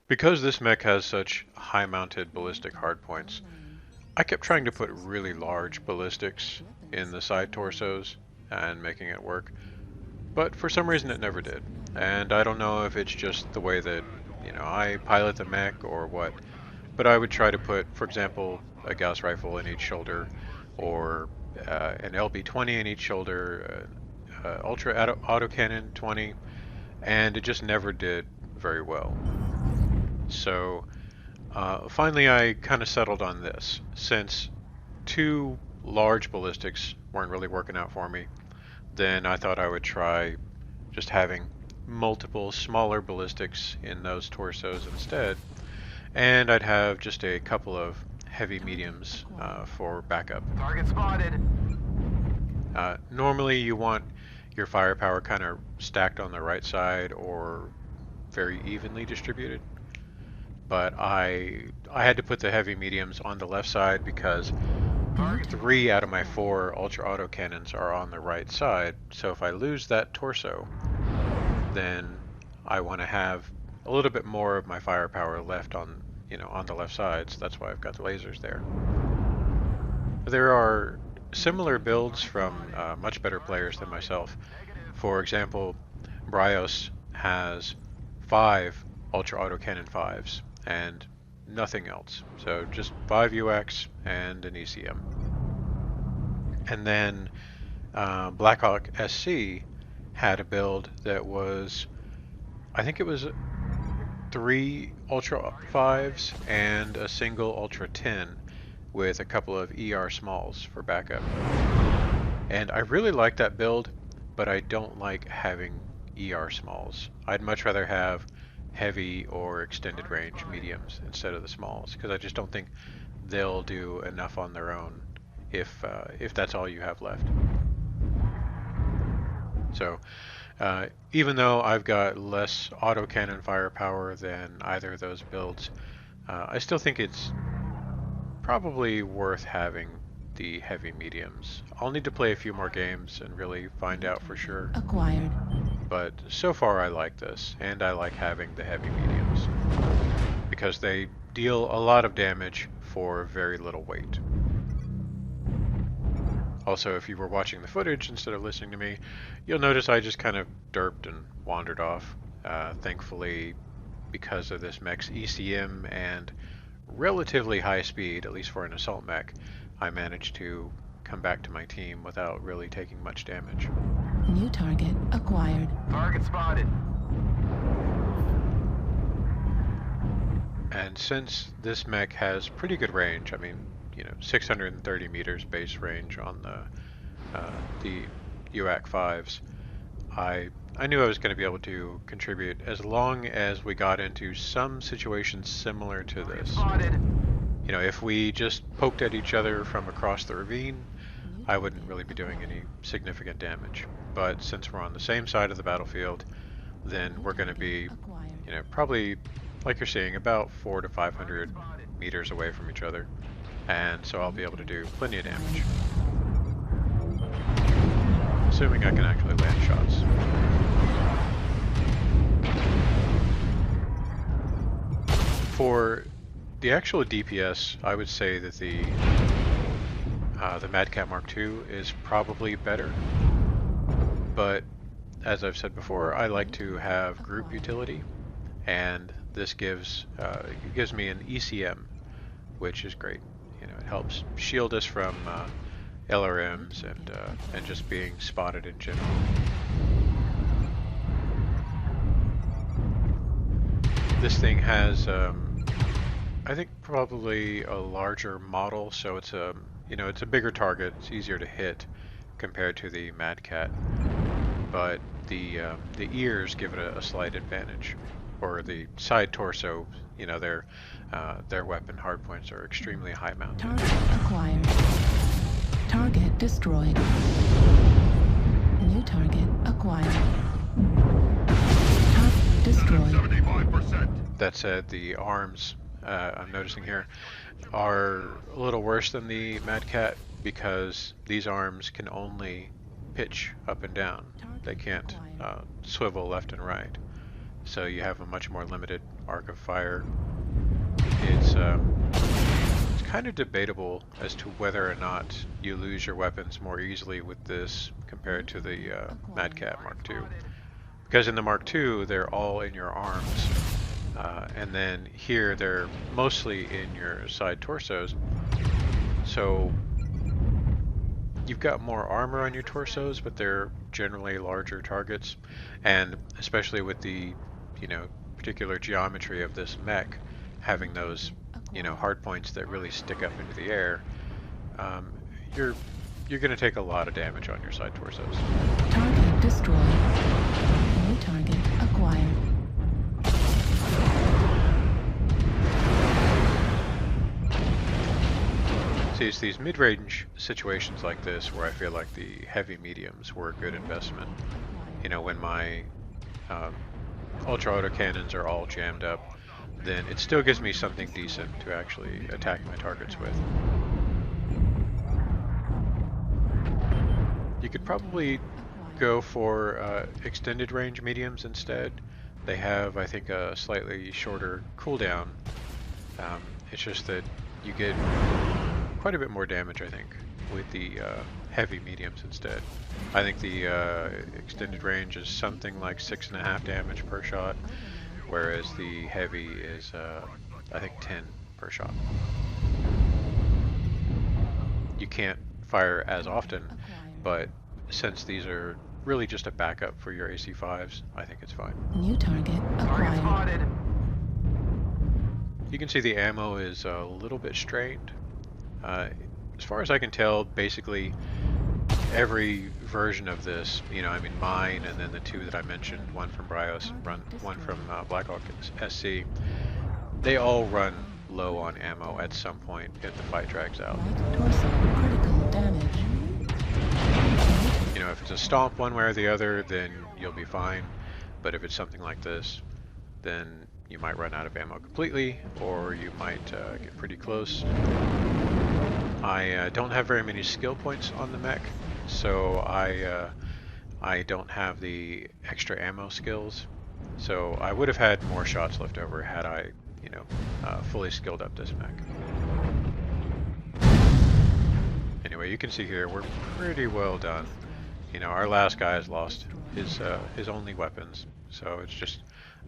Because this mech has such high mounted ballistic hardpoints, I kept trying to put really large ballistics in the side torsos and making it work, but for some reason it never did. And I don't know if it's just the way that, I pilot the mech or what, but I would try to put, for example, a Gauss rifle in each shoulder or an LB-20 in each shoulder, Ultra Autocannon 20, and it just never did very well. So finally, I kind of settled on this. Since two large ballistics weren't really working out for me, then I thought I would try just having multiple smaller ballistics in those torsos instead, and I'd have just a couple of heavy mediums for backup. Target spotted. Normally, you want your firepower kind of stacked on the right side or very evenly distributed, but I had to put the heavy mediums on the left side because three out of my four ultra auto cannons are on the right side. So if I lose that torso, then I want to have a little bit more of my firepower left on, on the left side. So that's why I've got the lasers there. There are similar builds from much better players than myself. For example, Bryos has 5 ultra autocannon 5s and nothing else. So just 5 UX and an ECM. And then Blackhawk SC had a build that was, I think it was 3 Ultra 5s and a single Ultra 10 with a couple of ER smalls for backup. And I really like that build, but I don't like having ER smalls. I'd much rather have heavy or extended range mediums instead of the smalls, because I just don't think they'll do enough on their own if that's all you have left. So even though I've got less autocannon firepower than either of those builds, I still think it's probably worth having the heavy mediums. I'll need to play a few more games and really find out for sure. Acquired. But so far I like this, and I like having the heavy mediums because they deal a lot of damage for very little weight. Also, if you were watching the footage instead of listening to me, you'll notice I just kind of derped and wandered off. Thankfully, because of this mech's ECM and relatively high speed, at least for an assault mech, I managed to come back to my team without really taking much damage. New target acquired. Target spotted. And since this mech has pretty good range, I mean, 630 meters base range on the UAC 5s, I knew I was going to be able to contribute as long as we got into some situations similar to this. Spotted. If we just poked at each other from across the ravine, I wouldn't really be doing any significant damage. But since we're on the same side of the battlefield, then we're going to be, probably, like you're seeing, about 400 to 500 meters away from each other. And so I'll be able to do plenty of damage. Assuming I can actually land shots. For the actual DPS, I would say that the Mad Cat Mark II is probably better. But as I've said before, I like to have group utility, and this gives me an ECM, which is great. It helps shield us from LRMs and just being spotted in general. This thing has, I think, probably a larger model, so it's it's a bigger target. It's easier to hit compared to the Mad Cat, but the ears give it a slight advantage, or the side torso. Their weapon hardpoints are extremely high mounted. Target acquired. Target destroyed. New target acquired. Target destroyed. 75%. That said, the arms I'm noticing here are a little worse than the Mad Cat because these arms can only pitch up and down. They can't swivel left and right. so you have a much more limited arc of fire. It's kind of debatable as to whether or not you lose your weapons more easily with this compared to the Madcat Mark II. Because in the Mark II, they're all in your arms, and then here they're mostly in your side torsos. So you've got more armor on your torsos, but they're generally larger targets, and especially with the, particular geometry of this mech, having those, hard points that really stick up into the air, you're going to take a lot of damage on your side torsos. Target destroyed. New target acquired. See, it's these mid-range situations like this where I feel like the heavy mediums were a good investment. When my ultra auto cannons are all jammed up, then it still gives me something decent to actually attack my targets with. You could probably go for extended range mediums instead. They have, I think, a slightly shorter cooldown. It's just that you get quite a bit more damage, I think, with the heavy mediums instead. I think the extended range is something like 6.5 damage per shot, whereas the heavy is, I think, 10 per shot. You can't fire as often, but since these are really just a backup for your AC5s, I think it's fine. New target Target acquired. spotted. You can see the ammo is a little bit strained. As far as I can tell, basically every version of this, mine and then the two that I mentioned, one from Bryos, one from Blackhawk SC, they all run low on ammo at some point if the fight drags out. Right torso critical damage. If it's a stomp one way or the other, then you'll be fine. But if it's something like this, then you might run out of ammo completely, or you might get pretty close. I don't have very many skill points on the mech, so I don't have the extra ammo skills. So I would have had more shots left over had I, fully skilled up this mech. Anyway, you can see here we're pretty well done. Our last guy has lost his only weapons, so it's just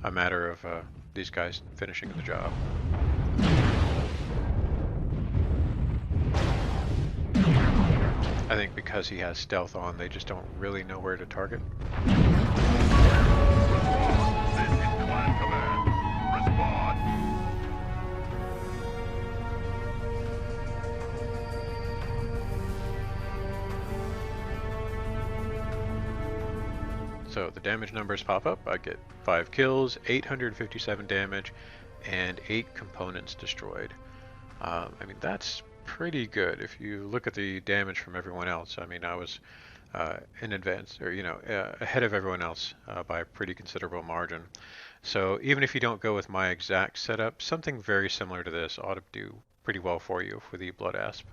a matter of these guys finishing the job. I think because he has stealth on, they just don't really know where to target. This is Clan Command. Respond. So the damage numbers pop up. I get 5 kills, 857 damage, and 8 components destroyed. That's pretty good if you look at the damage from everyone else. I was in advance, or ahead of everyone else by a pretty considerable margin. So even if you don't go with my exact setup, something very similar to this ought to do pretty well for you for the Blood Asp.